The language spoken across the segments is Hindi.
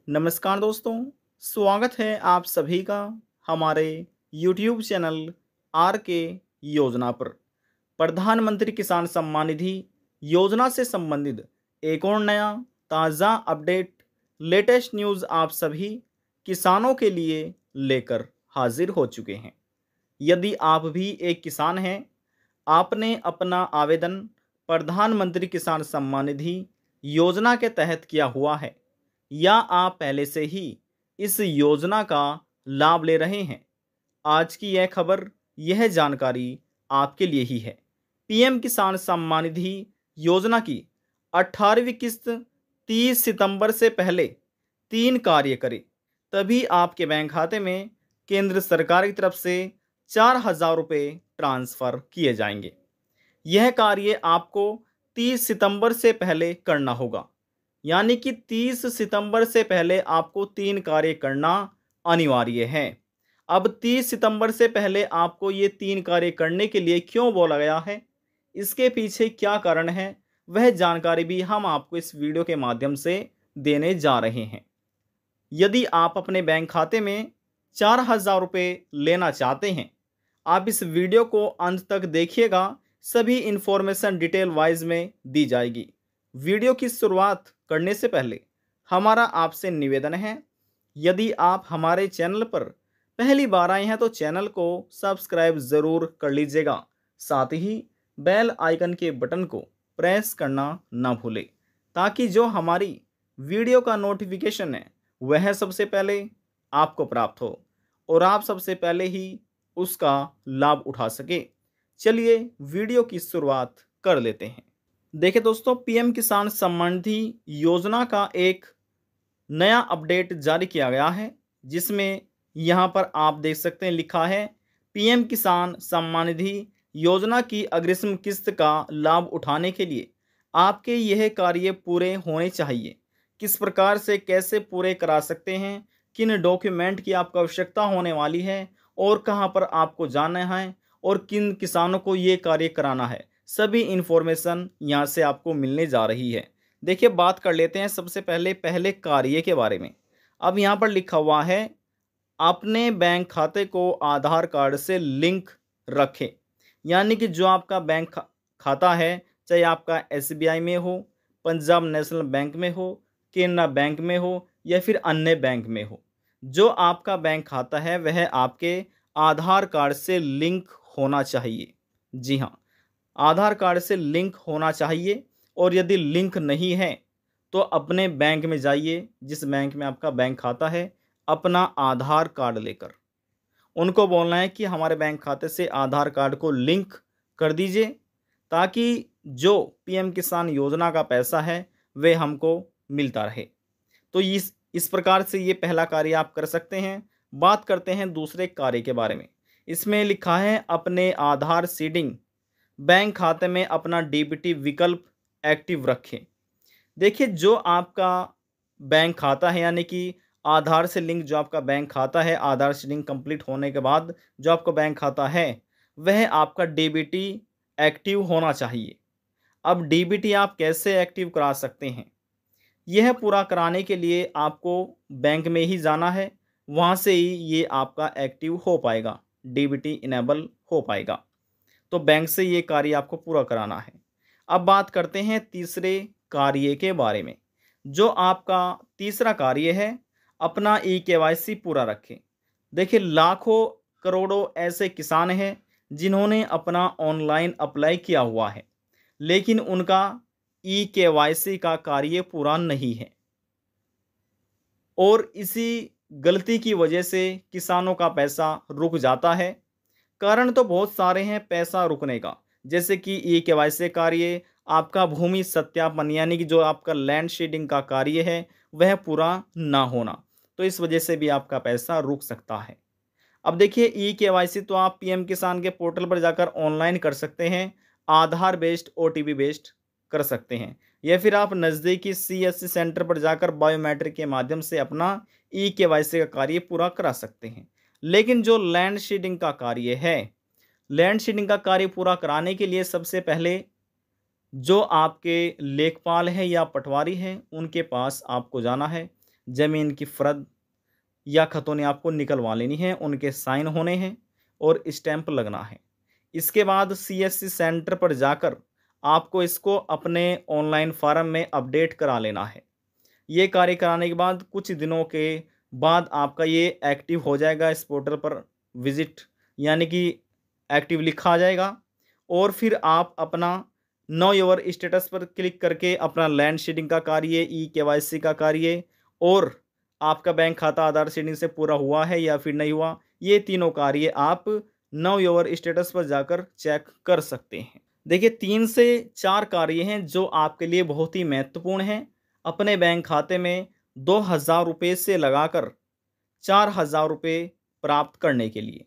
नमस्कार दोस्तों, स्वागत है आप सभी का हमारे YouTube चैनल आर के योजना पर। प्रधानमंत्री किसान सम्मान निधि योजना से संबंधित एक और नया ताज़ा अपडेट, लेटेस्ट न्यूज़ आप सभी किसानों के लिए लेकर हाजिर हो चुके हैं। यदि आप भी एक किसान हैं, आपने अपना आवेदन प्रधानमंत्री किसान सम्मान निधि योजना के तहत किया हुआ है या आप पहले से ही इस योजना का लाभ ले रहे हैं, आज की यह खबर, यह जानकारी आपके लिए ही है। पीएम किसान सम्मान निधि योजना की 18वीं किस्त 30 सितंबर से पहले 3 कार्य करें, तभी आपके बैंक खाते में केंद्र सरकार की तरफ से 4,000 रुपये ट्रांसफ़र किए जाएंगे। यह कार्य आपको 30 सितंबर से पहले करना होगा, यानी कि 30 सितंबर से पहले आपको 3 कार्य करना अनिवार्य है। अब 30 सितंबर से पहले आपको ये 3 कार्य करने के लिए क्यों बोला गया है, इसके पीछे क्या कारण है, वह जानकारी भी हम आपको इस वीडियो के माध्यम से देने जा रहे हैं। यदि आप अपने बैंक खाते में 4,000 रुपये लेना चाहते हैं, आप इस वीडियो को अंत तक देखिएगा, सभी इंफॉर्मेशन डिटेल वाइज में दी जाएगी। वीडियो की शुरुआत करने से पहले हमारा आपसे निवेदन है, यदि आप हमारे चैनल पर पहली बार आए हैं तो चैनल को सब्सक्राइब ज़रूर कर लीजिएगा, साथ ही बेल आइकन के बटन को प्रेस करना ना भूलें, ताकि जो हमारी वीडियो का नोटिफिकेशन है वह सबसे पहले आपको प्राप्त हो और आप सबसे पहले ही उसका लाभ उठा सके। चलिए वीडियो की शुरुआत कर लेते हैं। देखिए दोस्तों, पीएम किसान सम्मान निधि योजना का एक नया अपडेट जारी किया गया है, जिसमें यहाँ पर आप देख सकते हैं लिखा है, पीएम किसान सम्मान निधि योजना की अग्रिम किस्त का लाभ उठाने के लिए आपके यह कार्य पूरे होने चाहिए। किस प्रकार से कैसे पूरे करा सकते हैं, किन डॉक्यूमेंट की आपको आवश्यकता होने वाली है और कहाँ पर आपको जाना है और किन किसानों को ये कार्य कराना है, सभी इन्फॉर्मेशन यहाँ से आपको मिलने जा रही है। देखिए, बात कर लेते हैं सबसे पहले कार्य के बारे में। अब यहाँ पर लिखा हुआ है, अपने बैंक खाते को आधार कार्ड से लिंक रखें। यानी कि जो आपका बैंक खाता है, चाहे आपका एसबीआई में हो, पंजाब नेशनल बैंक में हो, केनरा बैंक में हो या फिर अन्य बैंक में हो, जो आपका बैंक खाता है वह आपके आधार कार्ड से लिंक होना चाहिए। जी हाँ, आधार कार्ड से लिंक होना चाहिए। और यदि लिंक नहीं है तो अपने बैंक में जाइए, जिस बैंक में आपका बैंक खाता है, अपना आधार कार्ड लेकर उनको बोलना है कि हमारे बैंक खाते से आधार कार्ड को लिंक कर दीजिए, ताकि जो पीएम किसान योजना का पैसा है वह हमको मिलता रहे। तो इस प्रकार से ये पहला कार्य आप कर सकते हैं। बात करते हैं दूसरे कार्य के बारे में। इसमें लिखा है, अपने आधार सीडिंग बैंक खाते में अपना डीबीटी विकल्प एक्टिव रखें। देखिए, जो आपका बैंक खाता है, यानी कि आधार से लिंक जो आपका बैंक खाता है, आधार सीडिंग कंप्लीट होने के बाद जो आपका बैंक खाता है वह आपका डीबीटी एक्टिव होना चाहिए। अब डीबीटी आप कैसे एक्टिव करा सकते हैं, यह पूरा कराने के लिए आपको बैंक में ही जाना है, वहाँ से ही ये आपका एक्टिव हो पाएगा, डीबीटी इनेबल हो पाएगा। तो बैंक से ये कार्य आपको पूरा कराना है। अब बात करते हैं तीसरे कार्य के बारे में। जो आपका तीसरा कार्य है, अपना ई-केवाईसी पूरा रखें। देखिए, लाखों करोड़ों ऐसे किसान हैं जिन्होंने अपना ऑनलाइन अप्लाई किया हुआ है, लेकिन उनका ई-केवाईसी का कार्य पूरा नहीं है और इसी गलती की वजह से किसानों का पैसा रुक जाता है। कारण तो बहुत सारे हैं पैसा रुकने का, जैसे कि ई केवाईसी कार्य, आपका भूमि सत्यापन यानी कि जो आपका लैंड शेडिंग का कार्य है वह पूरा ना होना, तो इस वजह से भी आपका पैसा रुक सकता है। अब देखिए, ई केवाईसी तो आप पीएम किसान के पोर्टल पर जाकर ऑनलाइन कर सकते हैं, आधार बेस्ड ओटीपी बेस्ड कर सकते हैं, या फिर आप नज़दीकी सीएससी सेंटर पर जाकर बायोमेट्रिक के माध्यम से अपना ई केवाईसी का कार्य पूरा करा सकते हैं। लेकिन जो लैंड शेडिंग का कार्य है, लैंड शेडिंग का कार्य पूरा कराने के लिए सबसे पहले जो आपके लेखपाल हैं या पटवारी हैं उनके पास आपको जाना है। ज़मीन की फ़र्द या खतौनी आपको निकलवा लेनी है, उनके साइन होने हैं और स्टैंप लगना है। इसके बाद सीएससी सेंटर पर जाकर आपको इसको अपने ऑनलाइन फ़ॉर्म में अपडेट करा लेना है। ये कार्य कराने के बाद कुछ दिनों के बाद आपका ये एक्टिव हो जाएगा, इस पोर्टल पर विज़िट यानी कि एक्टिव लिखा आ जाएगा और फिर आप अपना नो योर स्टेटस पर क्लिक करके अपना लैंड शेडिंग का कार्य, ई-केवाईसी का कार्य और आपका बैंक खाता आधार शेडिंग से पूरा हुआ है या फिर नहीं हुआ, ये तीनों कार्य आप नो योर स्टेटस पर जाकर चेक कर सकते हैं। देखिए 3 से 4 कार्य हैं जो आपके लिए बहुत ही महत्वपूर्ण हैं। अपने बैंक खाते में 2,000 रुपये से लगाकर 4,000 रुपये प्राप्त करने के लिए।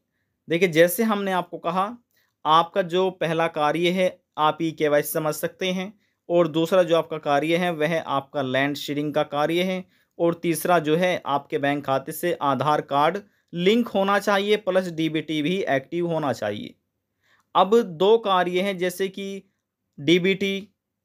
देखिए जैसे हमने आपको कहा, आपका जो पहला कार्य है आप ई-केवाईसी समझ सकते हैं और दूसरा जो आपका कार्य है वह आपका लैंड शेयरिंग का कार्य है और तीसरा जो है आपके बैंक खाते से आधार कार्ड लिंक होना चाहिए प्लस डीबीटी भी एक्टिव होना चाहिए। अब 2 कार्य हैं जैसे कि डीबीटी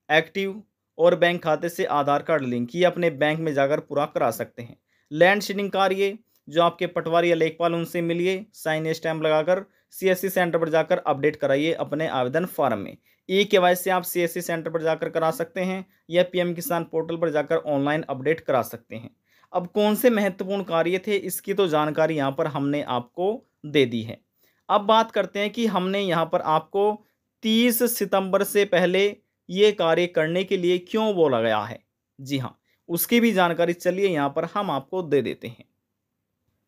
एक्टिव और बैंक खाते से आधार कार्ड लिंक, ये अपने बैंक में जाकर पूरा करा सकते हैं। लैंड शेडिंग कार्य जो आपके पटवारी या लेखपाल उनसे मिलिए, साइन स्टैंप लगाकर सीएससी सेंटर पर जाकर अपडेट कराइए अपने आवेदन फॉर्म में। ई-केवाईसी आप सीएससी सेंटर पर जाकर करा सकते हैं या पीएम किसान पोर्टल पर जाकर ऑनलाइन अपडेट करा सकते हैं। अब कौन से महत्वपूर्ण कार्य थे इसकी तो जानकारी यहाँ पर हमने आपको दे दी है। अब बात करते हैं कि हमने यहाँ पर आपको 30 सितंबर से पहले ये कार्य करने के लिए क्यों बोला गया है। जी हाँ, उसकी भी जानकारी चलिए यहाँ पर हम आपको दे देते हैं।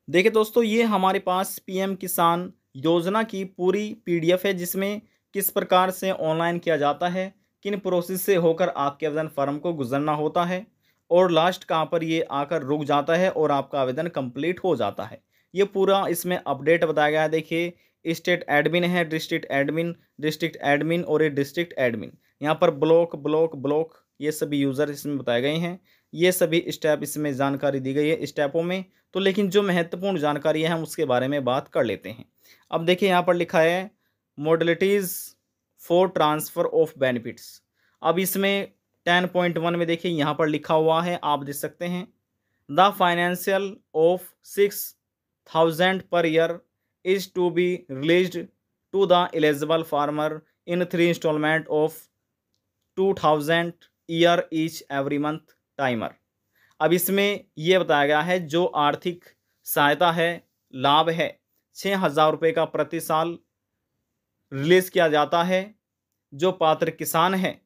देखिए दोस्तों, ये हमारे पास पीएम किसान योजना की पूरी पीडीएफ है जिसमें किस प्रकार से ऑनलाइन किया जाता है, किन प्रोसेस से होकर आपके आवेदन फॉर्म को गुजरना होता है और लास्ट कहाँ पर ये आकर रुक जाता है और आपका आवेदन कंप्लीट हो जाता है। ये पूरा इसमें अपडेट बताया गया है। देखिए स्टेट एडमिन है, डिस्ट्रिक्ट एडमिन और ये डिस्ट्रिक्ट एडमिन। यहाँ पर ब्लॉक ये सभी यूज़र इसमें बताए गए हैं। ये सभी स्टेप इसमें जानकारी दी गई है स्टेपों में। तो लेकिन जो महत्वपूर्ण जानकारी है हम उसके बारे में बात कर लेते हैं। अब देखिए यहाँ पर लिखा है modalities for transfer of benefits. अब इसमें 10.1 में देखिए यहाँ पर लिखा हुआ है, आप देख सकते हैं, the financial of 6,000 per year is to be released to the eligible farmer in 3 installment of 2,000 year each every month timer। अब इसमें यह बताया गया है जो आर्थिक सहायता है, लाभ है, 6,000 रुपये का प्रति साल रिलीज़ किया जाता है जो पात्र किसान है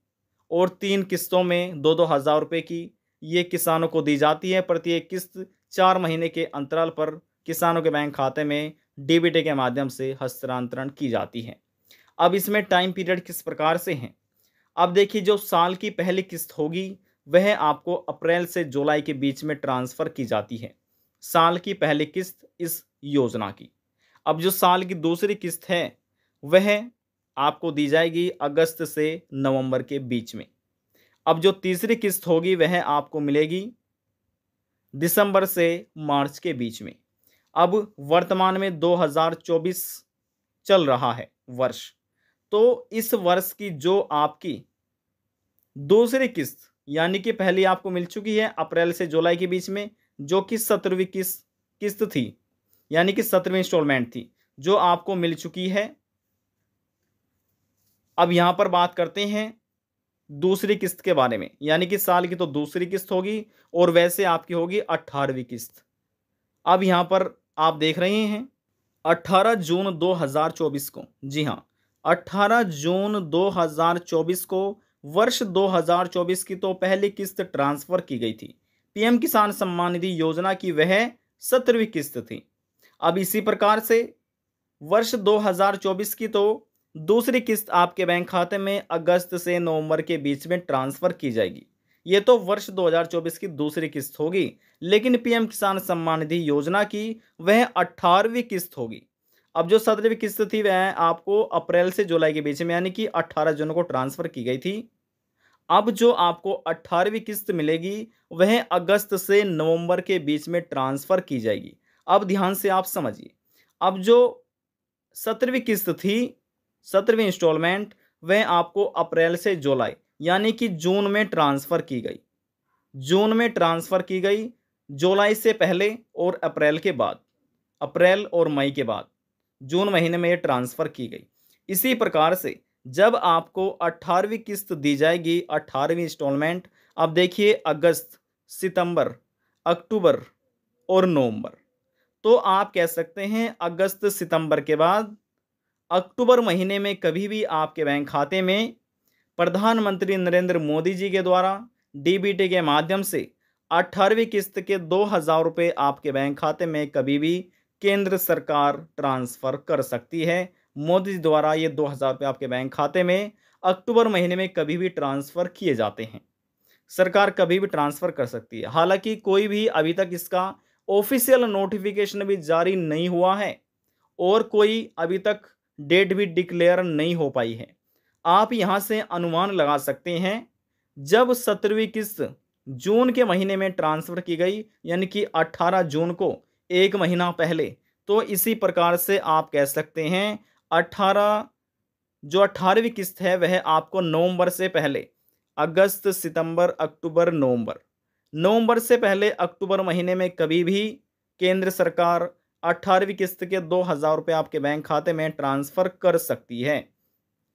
और 3 किस्तों में 2-2 हज़ार रुपये की ये किसानों को दी जाती है। प्रत्येक किस्त 4 महीने के अंतराल पर किसानों के बैंक खाते में डीबीटी के माध्यम से हस्तांतरण की जाती है। अब इसमें टाइम पीरियड किस प्रकार से हैं। अब देखिए जो साल की पहली किस्त होगी वह आपको अप्रैल से जुलाई के बीच में ट्रांसफ़र की जाती है, साल की पहली किस्त इस योजना की। अब जो साल की दूसरी किस्त है वह आपको दी जाएगी अगस्त से नवंबर के बीच में। अब जो तीसरी किस्त होगी वह आपको मिलेगी दिसंबर से मार्च के बीच में। अब वर्तमान में 2024 चल रहा है वर्ष, तो इस वर्ष की जो आपकी दूसरी किस्त यानी कि पहली आपको मिल चुकी है अप्रैल से जुलाई के बीच में, जो कि 17वीं किस्त थी यानी कि 17वीं इंस्टॉलमेंट थी जो आपको मिल चुकी है। अब यहाँ पर बात करते हैं दूसरी किस्त के बारे में, यानी कि साल की तो दूसरी किस्त होगी और वैसे आपकी होगी 18वीं किस्त। अब यहाँ पर आप देख रहे हैं 18 जून 2024 को, जी हाँ 18 जून 2024 को वर्ष 2024 की तो पहली किस्त ट्रांसफ़र की गई थी पीएम किसान सम्मान निधि योजना की, वह 17वीं किस्त थी। अब इसी प्रकार से वर्ष 2024 की तो दूसरी किस्त आपके बैंक खाते में अगस्त से नवंबर के बीच में ट्रांसफ़र की जाएगी। ये तो वर्ष 2024 की दूसरी किस्त होगी, लेकिन पीएम किसान सम्मान निधि योजना की वह 18वीं किस्त होगी। अब जो 17वीं किस्त थी वह आपको अप्रैल से जुलाई के बीच में यानी कि 18 जून को ट्रांसफ़र की गई थी। अब जो आपको 18वीं किस्त मिलेगी वह अगस्त से नवंबर के बीच में ट्रांसफ़र की जाएगी। अब ध्यान से आप समझिए, अब जो 17वीं किस्त थी, 17वीं इंस्टॉलमेंट, वह आपको अप्रैल से जुलाई यानी कि जून में ट्रांसफ़र की गई। जून में ट्रांसफ़र की गई जुलाई से पहले और अप्रैल के बाद, अप्रैल और मई के बाद जून महीने में ये ट्रांसफ़र की गई। इसी प्रकार से जब आपको 18वीं किस्त दी जाएगी, 18वीं इंस्टॉलमेंट, अब देखिए अगस्त, सितंबर, अक्टूबर और नवंबर, तो आप कह सकते हैं अगस्त सितंबर के बाद अक्टूबर महीने में कभी भी आपके बैंक खाते में प्रधानमंत्री नरेंद्र मोदी जी के द्वारा डीबीटी के माध्यम से 18वीं किस्त के 2,000 रुपये आपके बैंक खाते में कभी भी केंद्र सरकार ट्रांसफ़र कर सकती है। मोदी जी द्वारा ये 2,000 रुपये आपके बैंक खाते में अक्टूबर महीने में कभी भी ट्रांसफ़र किए जाते हैं। सरकार कभी भी ट्रांसफ़र कर सकती है। हालांकि कोई भी अभी तक इसका ऑफिशियल नोटिफिकेशन भी जारी नहीं हुआ है और कोई अभी तक डेट भी डिक्लेयर नहीं हो पाई है। आप यहाँ से अनुमान लगा सकते हैं, जब 17वीं किस्त जून के महीने में ट्रांसफ़र की गई, यानी कि 18 जून को, एक महीना पहले, तो इसी प्रकार से आप कह सकते हैं 18 जो 18वीं किस्त है वह आपको नवंबर से पहले, अगस्त, सितंबर, अक्टूबर, नवंबर, नवंबर से पहले अक्टूबर महीने में कभी भी केंद्र सरकार 18वीं किस्त के 2,000 रुपये आपके बैंक खाते में ट्रांसफ़र कर सकती है,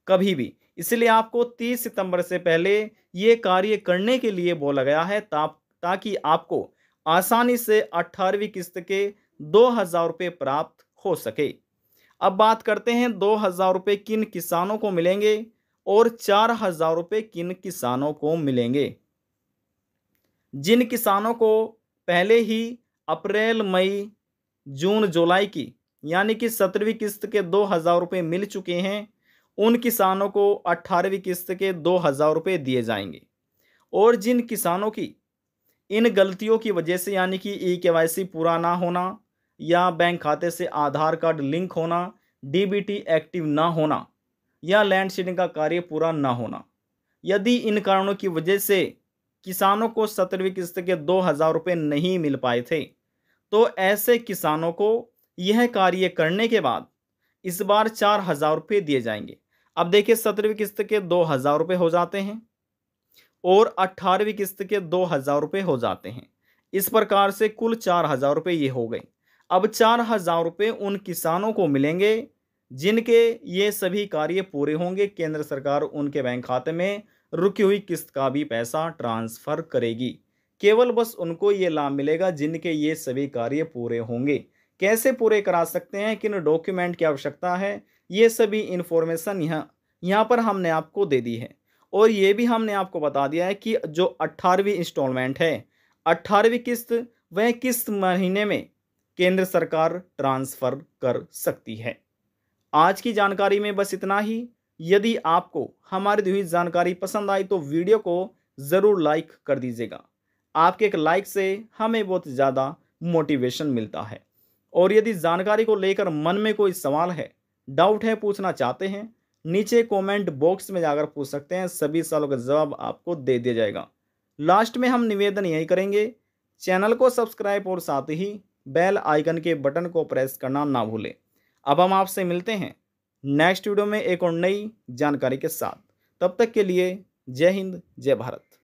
कभी भी। इसलिए आपको 30 सितंबर से पहले ये कार्य करने के लिए बोला गया है, ताकि आपको आसानी से 18वीं किस्त के 2,000 रुपये प्राप्त हो सके। अब बात करते हैं 2,000 रुपये किन किसानों को मिलेंगे और 4,000 रुपये किन किसानों को मिलेंगे। जिन किसानों को पहले ही अप्रैल, मई, जून, जुलाई की, यानी कि 17वीं किस्त के 2,000 रुपये मिल चुके हैं, उन किसानों को 18वीं किस्त के 2,000 रुपये दिए जाएंगे। और जिन किसानों की इन गलतियों की वजह से, यानी कि ई-केवाईसी पूरा ना होना या बैंक खाते से आधार कार्ड लिंक होना, डीबीटी एक्टिव ना होना या लैंड सीडिंग का कार्य पूरा ना होना, यदि इन कारणों की वजह से किसानों को 17वीं किस्त के 2,000 रुपये नहीं मिल पाए थे, तो ऐसे किसानों को यह कार्य करने के बाद इस बार 4,000 रुपये दिए जाएंगे। अब देखिए 17वीं किस्त के 2,000 रुपये हो जाते हैं और 18वीं किस्त के 2,000 रुपये हो जाते हैं। इस प्रकार से कुल 4,000 रुपये ये हो गए। अब 4,000 रुपये उन किसानों को मिलेंगे जिनके ये सभी कार्य पूरे होंगे। केंद्र सरकार उनके बैंक खाते में रुकी हुई किस्त का भी पैसा ट्रांसफ़र करेगी। केवल बस उनको ये लाभ मिलेगा जिनके ये सभी कार्य पूरे होंगे। कैसे पूरे करा सकते हैं, किन डॉक्यूमेंट की आवश्यकता है, ये सभी इन्फॉर्मेशन यहाँ पर हमने आपको दे दी है। और ये भी हमने आपको बता दिया है कि जो 18वीं इंस्टॉलमेंट है, 18वीं किस्त, वह किस महीने में केंद्र सरकार ट्रांसफ़र कर सकती है। आज की जानकारी में बस इतना ही। यदि आपको हमारी दी हुई जानकारी पसंद आई तो वीडियो को ज़रूर लाइक कर दीजिएगा। आपके एक लाइक से हमें बहुत ज़्यादा मोटिवेशन मिलता है। और यदि जानकारी को लेकर मन में कोई सवाल है, डाउट है, पूछना चाहते हैं, नीचे कमेंट बॉक्स में जाकर पूछ सकते हैं। सभी सवालों का जवाब आपको दे दिया जाएगा। लास्ट में हम निवेदन यही करेंगे, चैनल को सब्सक्राइब और साथ ही बेल आइकन के बटन को प्रेस करना ना भूलें। अब हम आपसे मिलते हैं नेक्स्ट वीडियो में एक और नई जानकारी के साथ। तब तक के लिए जय हिंद, जय भारत।